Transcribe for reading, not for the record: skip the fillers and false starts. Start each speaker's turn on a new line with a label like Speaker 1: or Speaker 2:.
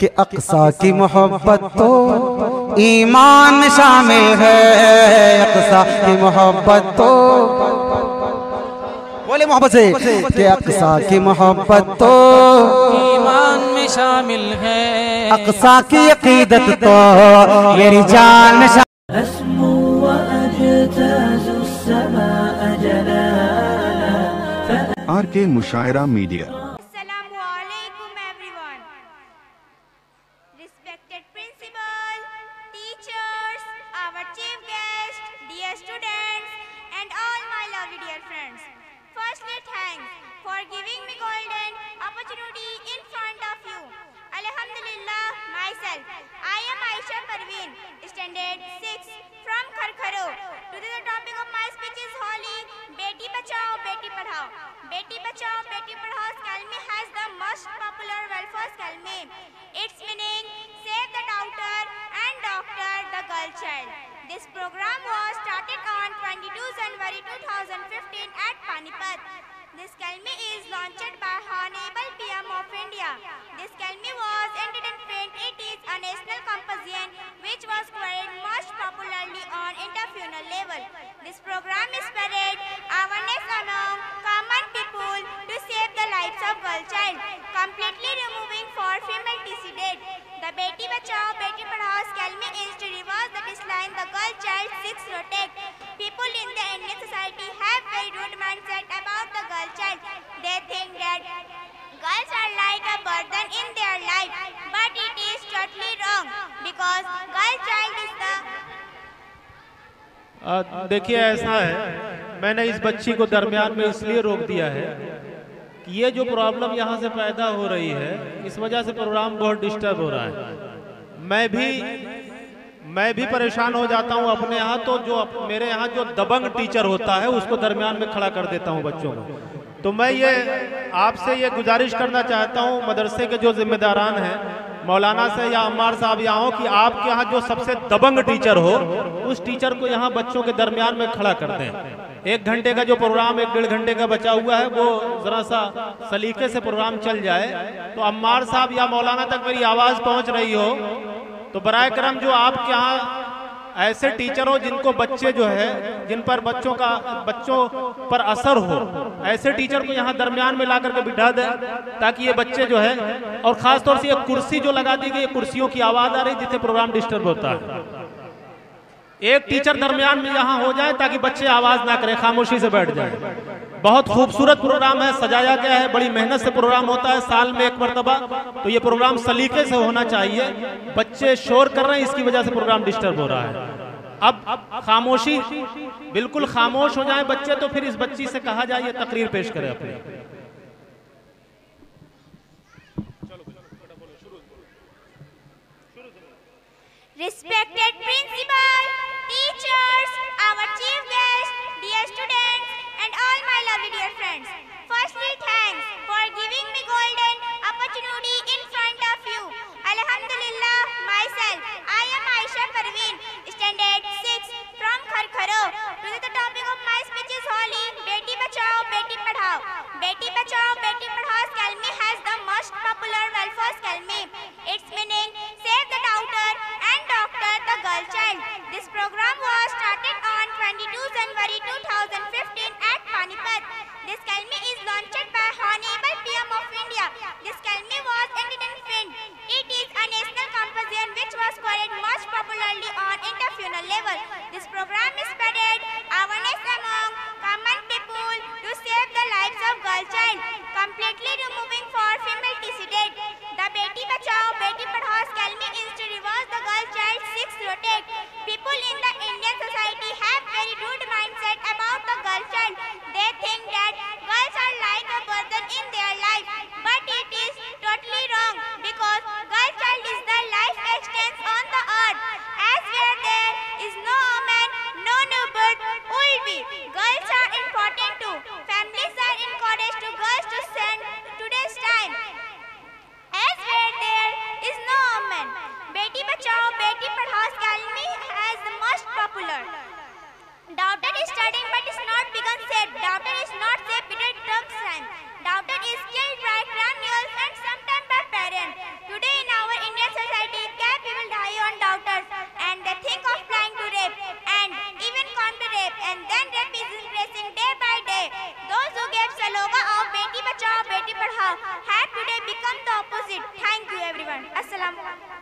Speaker 1: कि अक़सा की मोहब्बत तो ईमान में शामिल है। अक़सा की मोहब्बत तो बोले मोहब्बत से कि अक़सा की मोहब्बत तो
Speaker 2: ईमान में शामिल है।
Speaker 1: अक़सा की अक़ीदत तो मेरी जान में
Speaker 3: RK Mushaira media.
Speaker 4: Assalamualaikum everyone. Respected principal, teachers, our chief guest, dear students, and all my lovely dear friends. Firstly, thanks for giving me golden opportunity in front of you. Alhamdulillah, myself, I am Aisha Parveen, standard 6 from Kharkharo. Today the topic of my speech is holy, Beti Bachao, Beti Padhao. Beti Bachao, Beti Padhao Scalme has the most popular welfare Scalme. Its meaning, save the daughter and doctor the girl child. This program was started on 22 January 2015 at Panipat. This Scalme is launched by Honorable PM of India. This Scalme was ended in 20. It is a national composition which was carried most popularly on international level. This program is spread awareness among common people to save the lives of girl child, completely removing for female TC date. The Beti Bachao Beti Padhao Scalme is to reverse the decline the girl child seeks to protect. People in the Indian society have very rude mindset about the girl child. They think that girls are like a burden in their life, but it is totally wrong because girl child is the
Speaker 5: देखिए ऐसा है, मैंने इस बच्ची को दरमियान में इसलिए रोक दिया है कि ये जो प्रॉब्लम यहाँ से पैदा हो रही है, इस वजह से प्रोग्राम बहुत डिस्टर्ब हो रहा है। मैं भी परेशान हो जाता हूँ अपने यहाँ। तो जो मेरे यहाँ जो दबंग टीचर होता है उसको दरमियान में खड़ा कर देता हूँ बच्चों को। तो मैं ये आपसे ये गुजारिश करना चाहता हूँ मदरसे के जो जिम्मेदारान हैं, मौलाना से या अम्मार साहब यहाँ हो, कि आपके यहाँ जो सबसे दबंग टीचर हो उस टीचर को यहाँ बच्चों के दरमियान में खड़ा कर दें। 1 घंटे का जो प्रोग्राम 1-1.5 घंटे का बचा हुआ है वो जरा सा सलीके से प्रोग्राम चल जाए। तो अम्मार साहब या मौलाना तक मेरी आवाज़ पहुँच रही हो तो बराए करम जो आपके यहाँ ऐसे टीचर हो जिनको बच्चे जो है, जिन पर बच्चों पर असर हो, ऐसे टीचर को यहाँ दरमियान में ला करके बिठा दे ताकि ये बच्चे जो है, और खास तौर से ये कुर्सी जो लगा दी गई, कुर्सियों की आवाज आ रही जिससे प्रोग्राम डिस्टर्ब होता है। एक टीचर दरमियान में यहाँ हो जाए ताकि बच्चे आवाज ना करें, खामोशी से बैठ जाए। बहुत खूबसूरत प्रोग्राम है, सजाया गया है, बड़ी मेहनत से प्रोग्राम होता है, साल में 1 मरतबा। तो ये प्रोग्राम सलीके से होना चाहिए। बच्चे शोर कर रहे हैं, इसकी वजह से प्रोग्राम डिस्टर्ब हो रहा है। अब खामोशी, बिल्कुल खामोश हो जाए बच्चे, तो फिर इस बच्ची से कहा जाए ये तकरीर पेश करे अपनी।
Speaker 4: respected principal, teachers, our chief guest, dear students, and all my lovely dear friends. Firstly, thanks for giving me golden opportunity in front of you. Alhamdulillah, myself, I am Aisha Parveen, standard 6 from Kharkharo. Today the topic of my speech is holy, Beti Bachao, Beti Padhao. Beti Bachao, Beti Padhao Scalme has the most popular welfare Scalme. Its meaning, save the daughter and doctor the girl child. This program was started on 22 January 2015 at Panipat. This Scalme is launched by Honorable PM of India. This Scalme was तरह have today become the opposite. Thank you everyone. Assalamu alaikum.